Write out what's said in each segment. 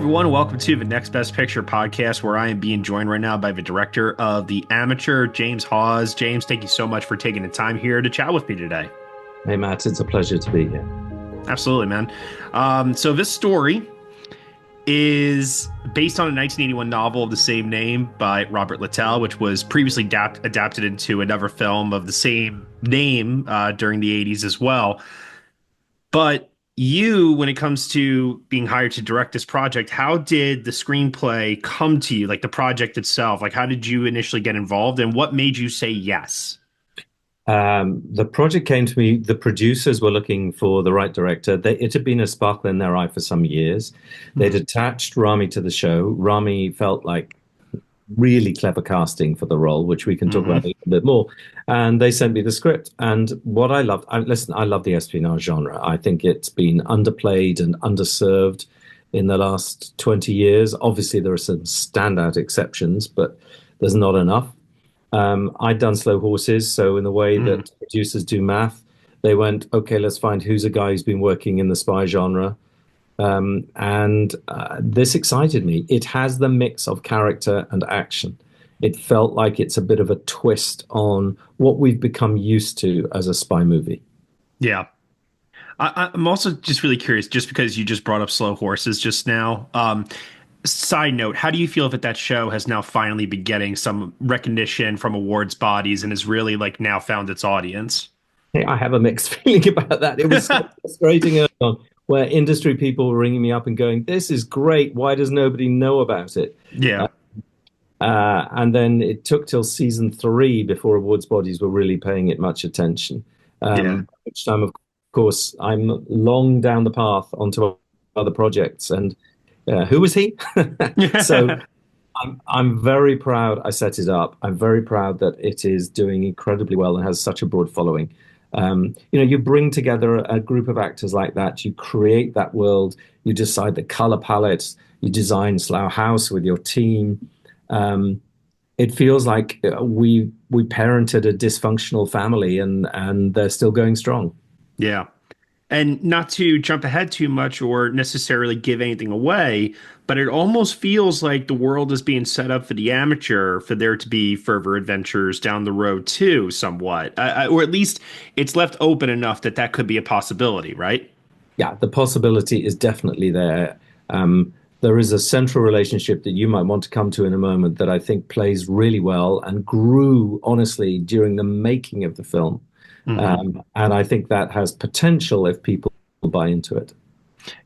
everyone. Welcome to the Next Best Picture podcast, where I am being joined right now by the director of The Amateur, James Hawes. James, thank you so much for taking the time here to chat with me today. Hey, Matt, it's a pleasure to be here. Absolutely, man. So this story is based on a 1981 novel of the same name by Robert Littell, which was previously adapted into another film of the same name during the 80s as well. But you, when it comes to being hired to direct this project, how did the screenplay come to you, like the project itself? Like, how did you initially get involved, and what made you say yes? The project came to me. The producers were looking for the right director. It had been a sparkle in their eye for some years. They'd attached Rami to the show. Rami felt like really clever casting for the role, which we can talk about a little bit more. And they sent me the script. And what I loved, I love the espionage genre. I think it's been underplayed and underserved in the last 20 years. Obviously, there are some standout exceptions, but there's not enough. I'd done Slow Horses, so in the way that producers do math, they went, okay, let's find who's a guy who's been working in the spy genre. And this excited me. It has the mix of character and action. It felt like it's a bit of a twist on what we've become used to as a spy movie. Yeah. I'm also just really curious, just because you just brought up Slow Horses just now. Side note, how do you feel that show has now finally been getting some recognition from awards bodies and has really like now found its audience? Hey, I have a mixed feeling about that. It was so frustrating early on, where industry people were ringing me up and going, "This is great. Why does nobody know about it?" Yeah. And then it took till season 3 before awards bodies were really paying it much attention. Which time, of course, I'm long down the path onto other projects. And who was he? So I'm very proud I set it up. I'm very proud that it is doing incredibly well and has such a broad following. You bring together a group of actors like that, you create that world, you decide the color palettes, you design Slough House with your team. It feels like we parented a dysfunctional family and they're still going strong. Yeah. And not to jump ahead too much or necessarily give anything away, but it almost feels like the world is being set up for The Amateur, for there to be further adventures down the road too, somewhat. Or at least it's left open enough that could be a possibility, right? Yeah, the possibility is definitely there. There is a central relationship that you might want to come to in a moment that I think plays really well and grew, honestly, during the making of the film. And I think that has potential if people buy into it.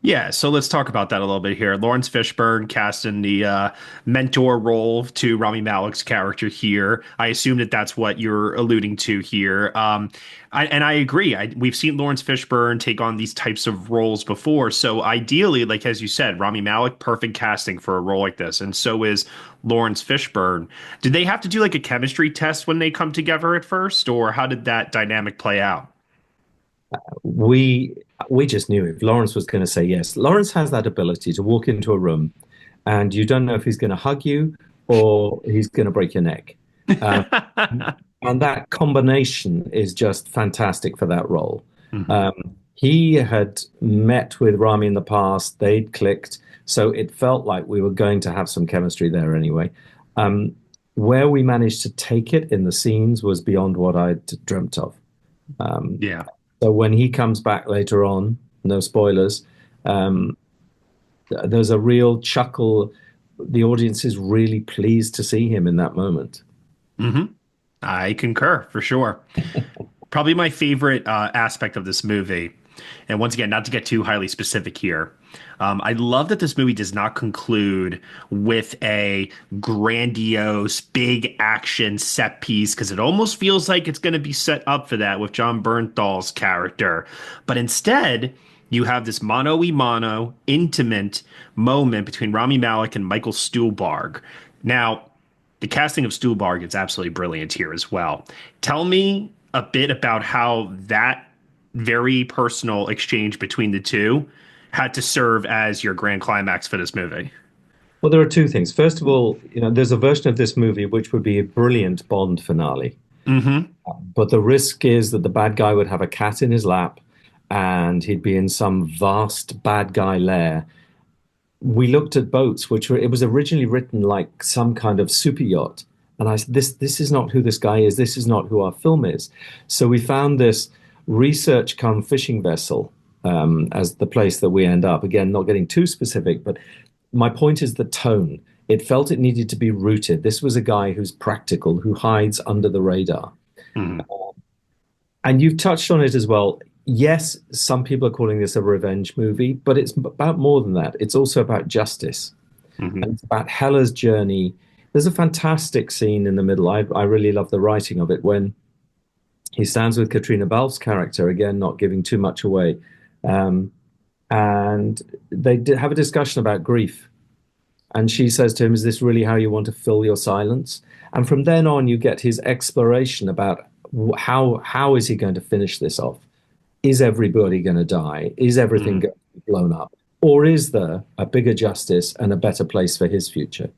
Yeah, so let's talk about that a little bit here. Laurence Fishburne cast in the mentor role to Rami Malek's character here. I assume that's what you're alluding to here. I agree. We've seen Laurence Fishburne take on these types of roles before. So ideally, like as you said, Rami Malek, perfect casting for a role like this. And so is Laurence Fishburne. Did they have to do like a chemistry test when they come together at first? Or how did that dynamic play out? We just knew if Laurence was going to say yes. Laurence has that ability to walk into a room and you don't know if he's going to hug you or he's going to break your neck. And that combination is just fantastic for that role. He had met with Rami in the past. They'd clicked. So it felt like we were going to have some chemistry there anyway. Where we managed to take it in the scenes was beyond what I'd dreamt of. Yeah. So when he comes back later on, no spoilers, there's a real chuckle. The audience is really pleased to see him in that moment. I concur, for sure. Probably my favorite aspect of this movie, and once again, not to get too highly specific here, I love that this movie does not conclude with a grandiose, big action set piece, because it almost feels like it's going to be set up for that with Jon Bernthal's character. But instead, you have this mano-a-mano, intimate moment between Rami Malek and Michael Stuhlbarg. Now, the casting of Stuhlbarg is absolutely brilliant here as well. Tell me a bit about how that very personal exchange between the two had to serve as your grand climax for this movie. Well, there are two things. First of all, there's a version of this movie which would be a brilliant Bond finale. But the risk is that the bad guy would have a cat in his lap and he'd be in some vast bad guy lair. we looked at boats, which were, it was originally written like some kind of super yacht. And I said, this is not who this guy is. This is not who our film is. So we found this research come fishing vessel as the place that we end up. Again, not getting too specific, but my point is the tone. It felt it needed to be rooted. This was a guy who's practical, who hides under the radar. Mhm. And you've touched on it as well. Yes, some people are calling this a revenge movie, but it's about more than that. It's also about justice. Mhm. And it's about Hella's journey. There's a fantastic scene in the middle. I really love the writing of it when he stands with Caitríona Balfe's character, again, not giving too much away. Um, and they have a discussion about grief. And she says to him, is this really how you want to fill your silence? And from then on, you get his exploration about how is he going to finish this off? Is everybody going to die? Is everything Mhm. going to be blown up? Or is there a bigger justice and a better place for his future?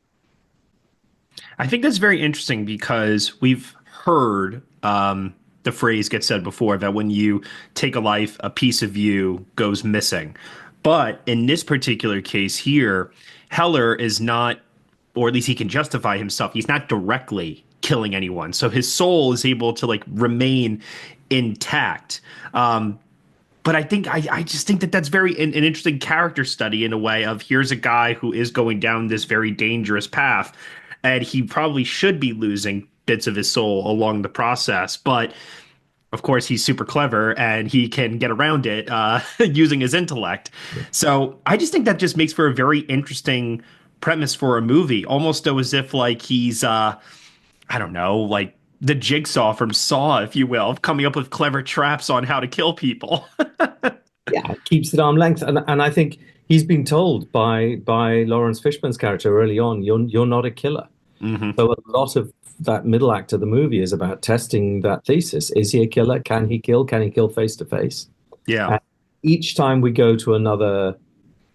I think that's very interesting because we've heard the phrase get said before that when you take a life, a piece of you goes missing. But in this particular case here, Heller is not, or at least he can justify himself, he's not directly killing anyone. So his soul is able to like remain intact. But I just think that that's very an interesting character study in a way of here's a guy who is going down this very dangerous path, and he probably should be losing bits of his soul along the process. But of course, he's super clever and he can get around it using his intellect. So I just think that just makes for a very interesting premise for a movie, almost as if like he's I don't know, like the jigsaw from Saw, if you will, of coming up with clever traps on how to kill people. Yeah, it keeps it arm length. And I think he's been told by Laurence Fishburne's character early on, you're not a killer. Hmm. So a lot of that middle act of the movie is about testing that thesis. Is he a killer? Can he kill? Can he kill face to face? Yeah. And each time we go to another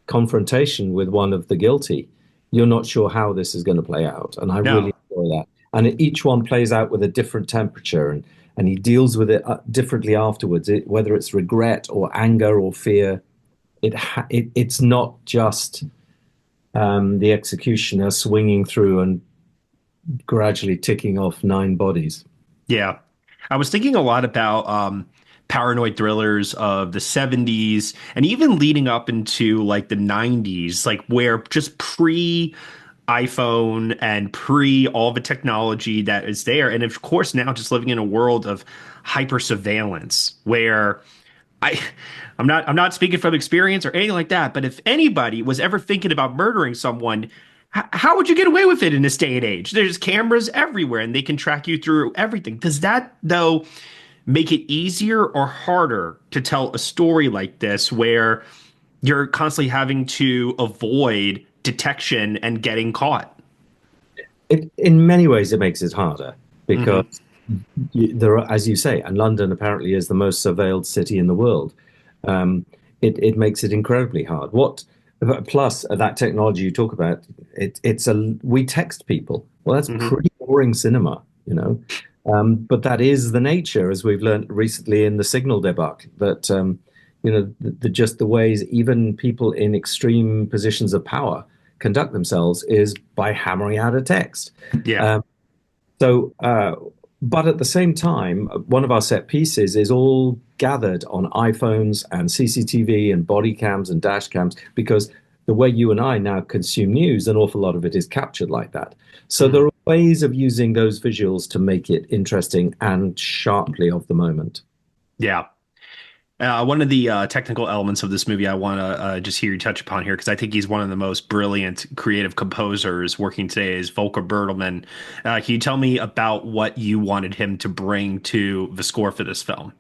confrontation with one of the guilty, you're not sure how this is going to play out. And I No. really enjoy that. And each one plays out with a different temperature and he deals with it differently afterwards, whether it's regret or anger or fear. It's not just the executioner swinging through and gradually ticking off nine bodies. Yeah. I was thinking a lot about paranoid thrillers of the 70s and even leading up into like the 90s, like where just pre iPhone and pre all the technology that is there. And of course, now just living in a world of hyper surveillance where I I'm not speaking from experience or anything like that, but if anybody was ever thinking about murdering someone, how would you get away with it in this day and age? There's cameras everywhere and they can track you through everything. Does that though make it easier or harder to tell a story like this where you're constantly having to avoid detection and getting caught? In many ways, it makes it harder because Hmm. there are, as you say, and London apparently is the most surveilled city in the world. Um, it makes it incredibly hard. What plus that technology you talk about, we text people. Well, that's Hmm. pretty boring cinema, you know. But that is the nature, as we've learned recently in the Signal debacle, that just the ways even people in extreme positions of power conduct themselves is by hammering out a text. Yeah. Um, so, but at the same time, one of our set pieces is all gathered on iPhones and CCTV and body cams and dash cams because the way you and I now consume news, an awful lot of it is captured like that. So there Mhm. are ways of using those visuals to make it interesting and sharply of the moment. Yeah. One of the technical elements of this movie I want to just hear you touch upon here, because I think he's one of the most brilliant creative composers working today, is Volker Bertelmann. Can you tell me about what you wanted him to bring to the score for this film?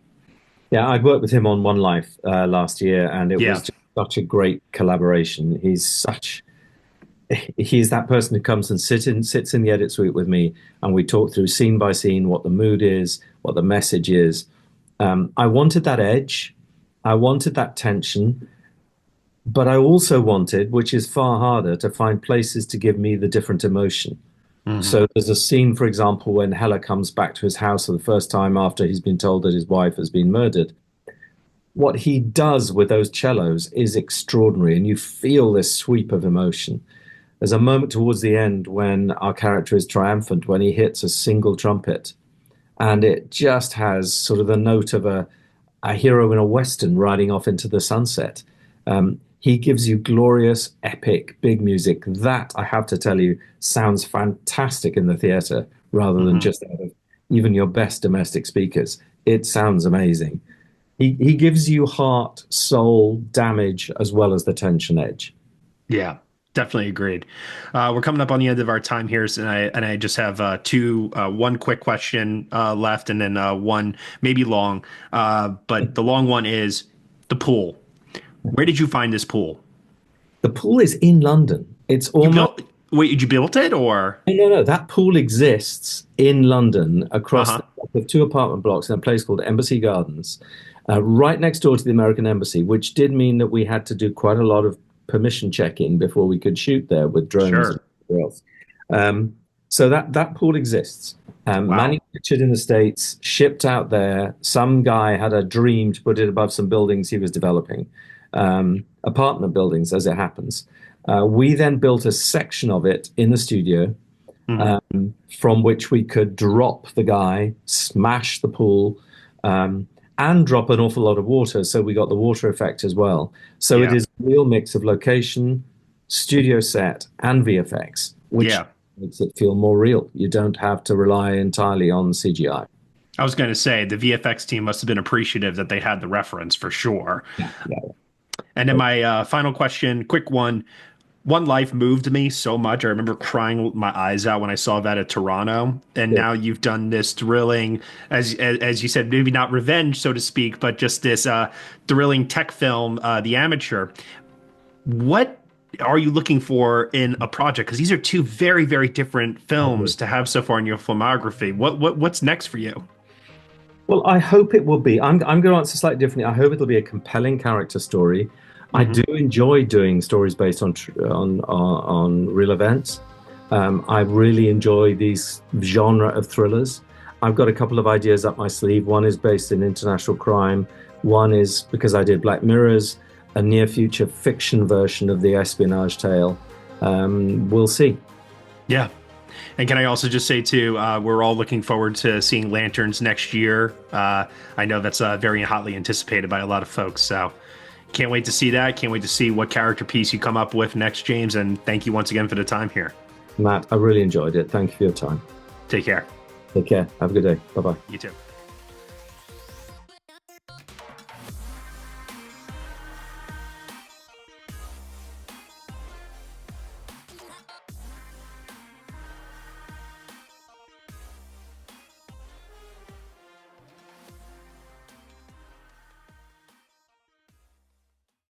Yeah, I'd worked with him on One Life last year, and it was Yeah. just such a great collaboration. He's that person who comes and sits in the edit suite with me, and we talk through scene by scene what the mood is, what the message is. I wanted that edge, I wanted that tension, but I also wanted, which is far harder, to find places to give me the different emotion. Hmm. So there's a scene, for example, when Hella comes back to his house for the first time after he's been told that his wife has been murdered. what he does with those cellos is extraordinary, and you feel this sweep of emotion. There's a moment towards the end when our character is triumphant when he hits a single trumpet, and it just has sort of the note of a hero in a western riding off into the sunset. He gives you glorious, epic, big music that, I have to tell you, sounds fantastic in the theater rather than just out of even your best domestic speakers. It sounds amazing. He gives you heart, soul, damage, as well as the tension edge. Yeah, definitely agreed. We're coming up on the end of our time here, and I just have one quick question left, and then one maybe long. But the long one is the pool. Where did you find this pool? The pool is in London. It's You almost built? Wait, you built it or? no. That pool exists in London across Uh-huh. the two apartment blocks in a place called Embassy Gardens, right next door to the American Embassy, which did mean that we had to do quite a lot of permission checking before we could shoot there with drones and Sure. everything else. So that pool exists. Wow. Manufactured in the States, shipped out there. Some guy had a dream to put it above some buildings he was developing, apartment buildings, as it happens. We then built a section of it in the studio Hmm. from which we could drop the guy, smash the pool, and drop an awful lot of water. So we got the water effect as well. So it Yeah. is a real mix of location, studio set, and VFX, which Yeah. makes it feel more real. You don't have to rely entirely on CGI. I was going to say the VFX team must have been appreciative that they had the reference for sure. Yeah, yeah. And then my final question, quick one. One Life moved me so much. I remember crying my eyes out when I saw that at Toronto. And Yeah. now you've done this thrilling, as you said, maybe not revenge, so to speak, but just this thrilling tech film, The Amateur. What are you looking for in a project? Because these are two very, very different films to have so far in your filmography. What's next for you? Well, I hope it will be. I'm going to answer slightly differently. I hope it'll be a compelling character story. I Hmm. do enjoy doing stories based on real events. I really enjoy these genre of thrillers. I've got a couple of ideas up my sleeve. One is based in international crime. One is because I did Black Mirrors, a near future fiction version of the espionage tale. We'll see. Yeah. And can I also just say too, we're all looking forward to seeing Lanterns next year. I know that's very hotly anticipated by a lot of folks. So can't wait to see that. Can't wait to see what character piece you come up with next, James. And thank you once again for the time here. Matt, I really enjoyed it. Thank you for your time. Take care. Take care. Have a good day. Bye bye. You too.